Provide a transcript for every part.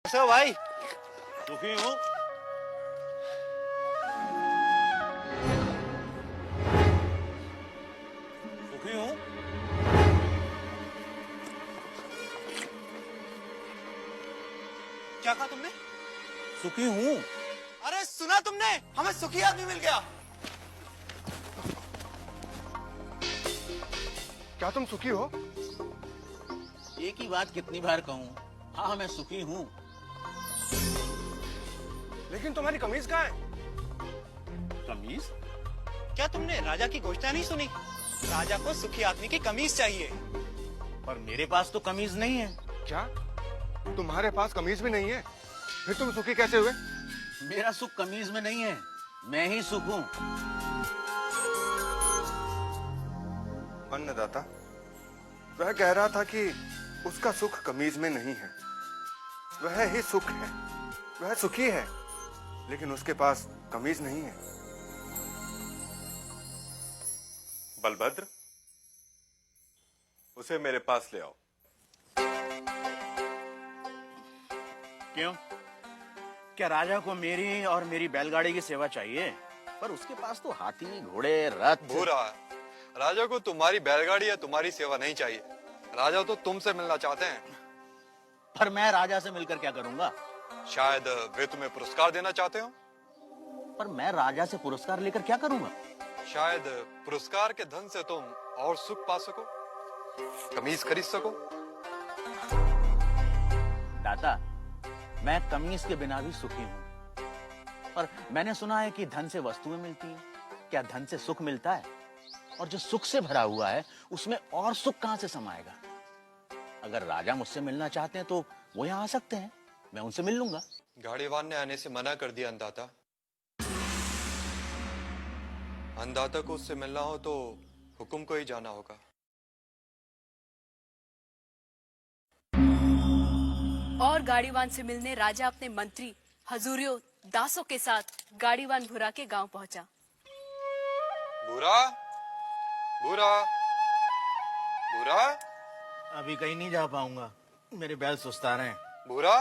कैसे हो भाई? दुखी हूँ। दुखी हूँ। क्या कहा तुमने? सुखी हूँ। अरे सुना तुमने? हमें सुखी आदमी मिल गया। क्या तुम सुखी हो? एक ही बात कितनी बार कहूँ? हाँ, मैं सुखी हूँ। लेकिन तुम्हारी कमीज कहाँ है? कमीज? क्या तुमने राजा की घोषणा नहीं सुनी? राजा को सुखी आदमी की कमीज चाहिए। पर मेरे पास तो कमीज नहीं है। क्या तुम्हारे पास कमीज भी नहीं है? फिर तुम सुखी कैसे हुए? मेरा सुख कमीज में नहीं है, मैं ही सुख हूँ। अन्नदाता, वह कह रहा था कि उसका सुख कमीज में नहीं है, वह ही सुख है। वह सुखी है, लेकिन उसके पास कमीज नहीं है। बलभद्र, उसे मेरे पास ले आओ। क्यों? क्या राजा को मेरी और मेरी बैलगाड़ी की सेवा चाहिए? पर उसके पास तो हाथी, घोड़े, रथ। भूरा, राजा को तुम्हारी बैलगाड़ी या तुम्हारी सेवा नहीं चाहिए। राजा तो तुमसे मिलना चाहते हैं। पर मैं राजा से मिलकर क्या करूंगा? शायद वे तुम्हें पुरस्कार देना चाहते हो। पर मैं राजा से पुरस्कार लेकर क्या करूंगा? शायद पुरस्कार के धन से तुम और सुख पा सको, कमीज खरीद सको। दाता, मैं कमीज के बिना भी सुखी हूँ। पर मैंने सुना है कि धन से वस्तुएं मिलती हैं। क्या धन से सुख मिलता है? और जो सुख से भरा हुआ है उसमें और सुख कहां से समाएगा? अगर राजा मुझसे मिलना चाहते हैं तो वो यहाँ आ सकते हैं, मैं उनसे मिल लूंगा। गाड़ीवान ने आने से मना कर दिया अन्नदाता। अन्नदाता को उससे मिलना हो तो हुकुम को ही जाना होगा। और गाड़ीवान से मिलने राजा अपने मंत्री हजूरियों दासों के साथ गाड़ीवान भूरा के गांव पहुंचा। भूरा, भूरा, भूरा, अभी कहीं नहीं जा पाऊंगा, मेरे बैल सुस्ता रहे हैं। भूरा,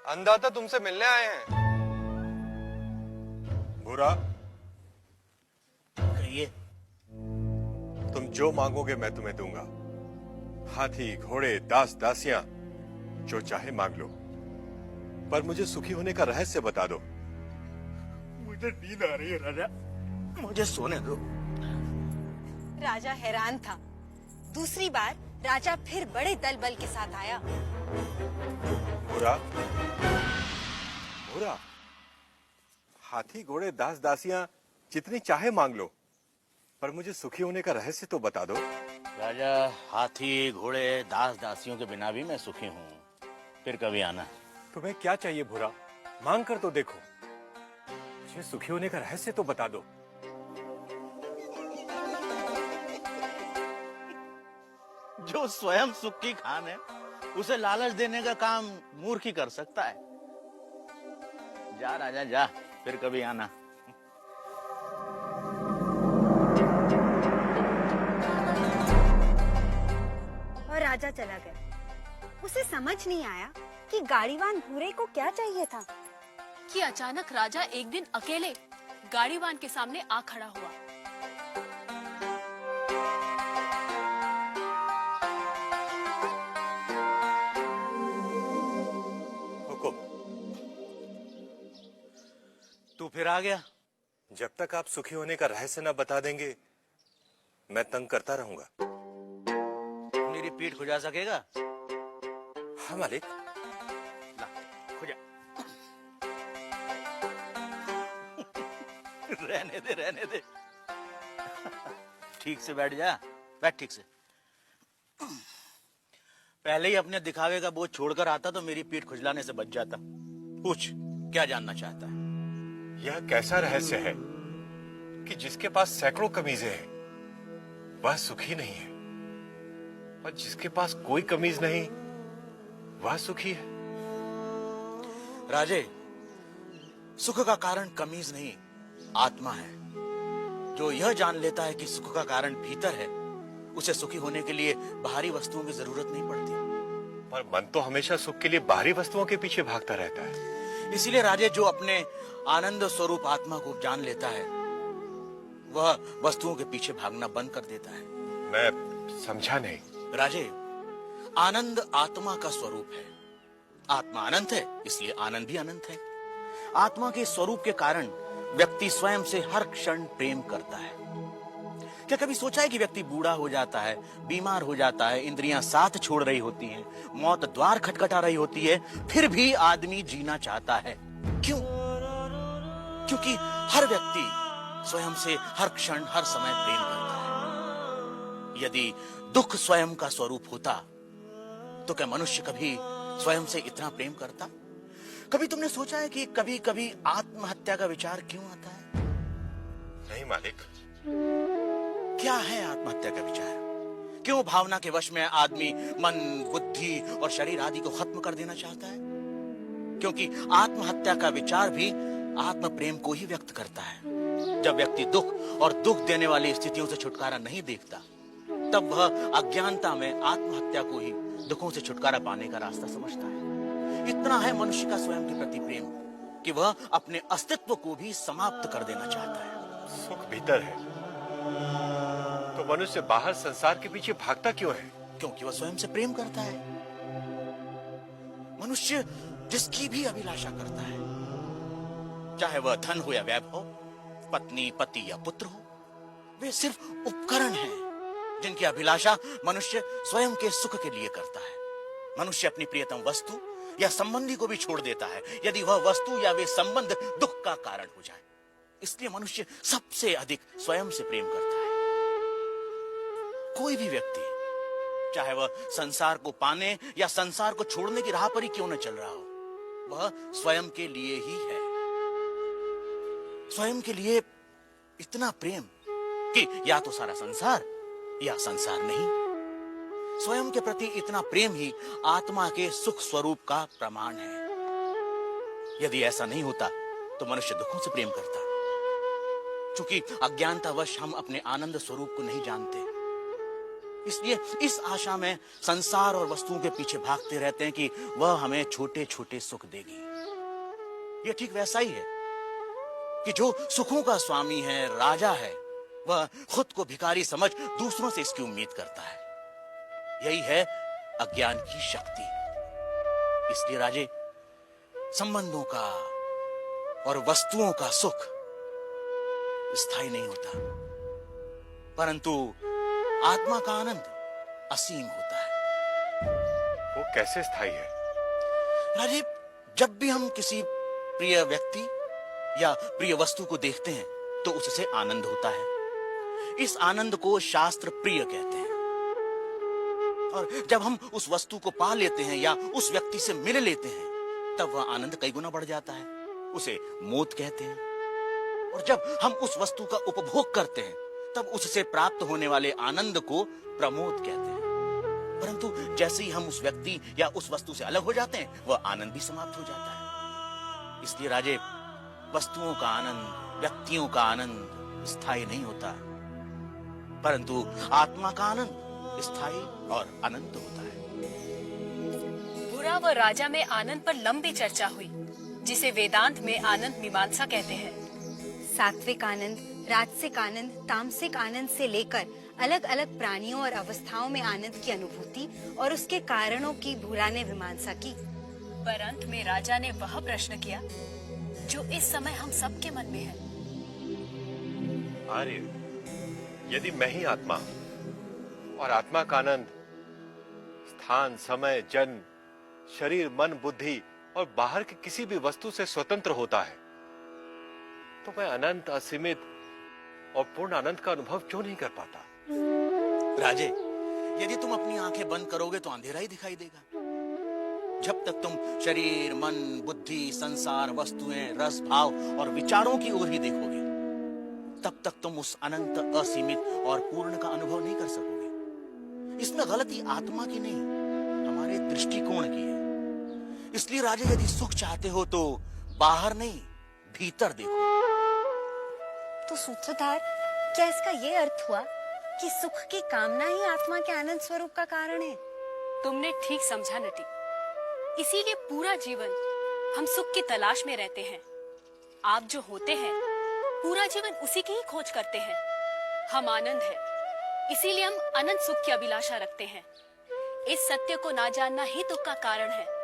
अन्नदाता तुमसे मिलने आए हैं। भूरा, कहिए। तुम जो मांगोगे मैं तुम्हें दूंगा। हाथी, घोड़े, दास, दासियां, जो चाहे मांग लो। पर मुझे सुखी होने का रहस्य बता दो। मुझे नींद आ रही है राजा, मुझे सोने दो। राजा हैरान था। दूसरी बार राजा फिर बड़े दल बल के साथ आया। भूरा, भूरा, हाथी, घोड़े, दास, दासियां जितनी चाहे मांग लो, पर मुझे सुखी होने का रहस्य तो बता दो। राजा, हाथी, घोड़े, दास दासियों के बिना भी मैं सुखी हूँ। फिर कभी आना। तुम्हें क्या चाहिए भूरा? मांग कर तो देखो। मुझे सुखी होने का रहस्य तो बता दो। जो स्वयं सुख की खान है उसे लालच देने का काम मूर्ख ही कर सकता है। जा राजा जा, फिर कभी आना। और राजा चला गया। उसे समझ नहीं आया कि गाड़ीवान भूरे को क्या चाहिए था। कि अचानक राजा एक दिन अकेले गाड़ीवान के सामने आ खड़ा हुआ। हुकुम। तू फिर आ गया। जब तक आप सुखी होने का रहस्य न बता देंगे, मैं तंग करता रहूंगा। मेरी पीठ खुजा सकेगा? हाँ मालिक। ला, खुजा। रहने दे, रहने दे। ठीक से बैठ जा, बैठ ठीक से। पहले ही अपने दिखावे का बोझ छोड़कर आता तो मेरी पीठ खुजलाने से बच जाता। पूछ, क्या जानना चाहता है? यह कैसा रहस्य है कि जिसके पास सैकड़ों कमीजें हैं वह सुखी नहीं है, और जिसके पास कोई कमीज नहीं वह सुखी है? राजे, सुख का कारण कमीज नहीं, आत्मा है। जो यह जान लेता है कि सुख का कारण भीतर है, उसे सुखी होने के लिए बाहरी वस्तुओं की जरूरत नहीं पड़ती। पर मन तो हमेशा सुख के लिए बाहरी वस्तुओं के पीछे भागता रहता है। इसीलिए राजे, जो अपने आनंद स्वरूप आत्मा को जान लेता है वह वस्तुओं के पीछे भागना बंद कर देता है। मैं समझा नहीं। राजे, आनंद आत्मा का स्वरूप है। आत्मा अनंत है, इसलिए आनंद भी अनंत है। आत्मा के स्वरूप के कारण व्यक्ति स्वयं से हर क्षण प्रेम करता है। क्या कभी सोचा है कि व्यक्ति बूढ़ा हो जाता है, बीमार हो जाता है, इंद्रियां साथ छोड़ रही होती हैं, मौत द्वार खटखटा रही होती है, फिर भी आदमी जीना चाहता है? क्यों? क्योंकि हर व्यक्ति स्वयं से हर क्षण हर समय प्रेम करता है। यदि दुख स्वयं का स्वरूप होता तो क्या मनुष्य कभी स्वयं से इतना प्रेम करता? कभी तुमने सोचा है कि कभी कभी आत्महत्या का विचार क्यों आता है? नहीं मालिक। क्या है आत्महत्या का विचार? क्यों भावना के वश में आदमी मन, बुद्धि और शरीर आदि को खत्म कर देना चाहता है? क्योंकि आत्महत्या का विचार भी आत्म प्रेम को ही व्यक्त करता है। जब व्यक्ति दुख और दुख देने वाली स्थितियों से छुटकारा नहीं देखता, तब वह अज्ञानता में आत्महत्या को ही दुखों से छुटकारा पाने का रास्ता समझता है। इतना है मनुष्य का स्वयं के प्रति प्रेम कि वह अपने अस्तित्व को भी समाप्त कर देना चाहता है। सुख भीतर है तो मनुष्य बाहर संसार के पीछे भागता क्यों है? क्योंकि वह स्वयं से प्रेम करता है। मनुष्य जिसकी भी अभिलाषा करता है, चाहे वह धन हो या वैभव, पत्नी, पति या पुत्र हो, वे सिर्फ उपकरण हैं जिनकी अभिलाषा मनुष्य स्वयं के सुख के लिए करता है। मनुष्य अपनी प्रियतम वस्तु या संबंधी को भी छोड़ देता है यदि वह वस्तु या वे संबंध दुख का कारण हो जाए। इसलिए मनुष्य सबसे अधिक स्वयं से प्रेम करता है। कोई भी व्यक्ति, चाहे वह संसार को पाने या संसार को छोड़ने की राह पर ही क्यों न चल रहा हो, वह स्वयं के लिए ही है। स्वयं के लिए इतना प्रेम कि या तो सारा संसार या संसार नहीं। स्वयं के प्रति इतना प्रेम ही आत्मा के सुख स्वरूप का प्रमाण है। यदि ऐसा नहीं होता तो मनुष्य दुखों से प्रेम करता। क्योंकि अज्ञानतावश हम अपने आनंद स्वरूप को नहीं जानते, इसलिए इस आशा में संसार और वस्तुओं के पीछे भागते रहते हैं कि वह हमें छोटे छोटे सुख देगी। यह ठीक वैसा ही है कि जो सुखों का स्वामी है, राजा है, वह खुद को भिखारी समझ दूसरों से इसकी उम्मीद करता है। यही है अज्ञान की शक्ति। इसलिए राजे, संबंधों का और वस्तुओं का सुख स्थायी नहीं होता, परंतु आत्मा का आनंद असीम होता है। वो कैसे स्थायी है? राजे, जब भी हम किसी प्रिय व्यक्ति या प्रिय वस्तु को देखते हैं तो उससे आनंद होता है। इस आनंद को शास्त्र प्रिय कहते हैं। और जब हम उस वस्तु को पा लेते हैं या उस व्यक्ति से मिल लेते हैं, तब वह आनंद कई गुना बढ़ जाता है। उसे मोद कहते हैं। और जब हम उस वस्तु का उपभोग करते हैं, तब उससे प्राप्त होने वाले आनंद को प्रमोद कहते हैं। परंतु जैसे ही हम उस व्यक्ति या उस वस्तु से अलग हो जाते हैं, वह आनंद भी समाप्त हो जाता है। इसलिए राजे, वस्तुओं का आनंद, व्यक्तियों का आनंद स्थायी नहीं होता, परंतु आत्मा का आनंद स्थायी और अनंत होता है। बुरा व राजा में आनंद पर लंबी चर्चा हुई, जिसे वेदांत में आनंद मीमांसा कहते हैं। सात्विक आनंद, राजसिक आनंद, तामसिक आनंद से लेकर अलग अलग प्राणियों और अवस्थाओं में आनंद की अनुभूति और उसके कारणों की बुरा ने मीमांसा की। पर अंत में राजा ने वह प्रश्न किया जो इस समय हम सबके मन में है। आर्य, यदि मैं ही आत्मा और आत्मा का आनंद स्थान, समय, जन्म, शरीर, मन, बुद्धि और बाहर की किसी भी वस्तु से स्वतंत्र होता है, तो मैं अनंत, असीमित और पूर्ण आनंद का अनुभव क्यों नहीं कर पाता? राजे, यदि तुम अपनी आंखें बंद करोगे तो अंधेरा ही दिखाई देगा। जब तक तुम शरीर, मन, बुद्धि, संसार, वस्तुएं, रस, भाव और विचारों की ओर ही देखोगे, तब तक तुम उस अनंत, असीमित और पूर्ण का अनुभव नहीं कर सकोगे। इसमें गलती आत्मा की नहीं, हमारे दृष्टिकोण की है। इसलिए राजा, यदि सुख चाहते हो तो बाहर नहीं, भीतर देखो। तो सूत्रधार, क्या इसका ये अर्थ हुआ कि सुख की कामना ही आत्मा के आनंद स्वरूप का कारण है? नहीं, नहीं, नहीं। यदि तुम सुख चाहते हो तो बाहर नहीं, भीतर देखो। सूत्रधार, क्या इसका ये अर्थ हुआ कि सुख की कामना ही आत्मा के आनंद स्वरूप का कारण है? नहीं, नहीं, नहीं। यदि तुम सुख चाहते हो तो बाहर नहीं, भीतर देखो। तो सूत्रधार, तुमने ठीक समझा नटी। इसीलिए पूरा जीवन हम सुख की तलाश में रहते हैं। आप जो होते हैं पूरा जीवन उसी की ही खोज करते हैं। हम आनंद है, इसीलिए हम अनंत सुख की अभिलाषा रखते हैं। इस सत्य को ना जानना ही दुख का कारण है।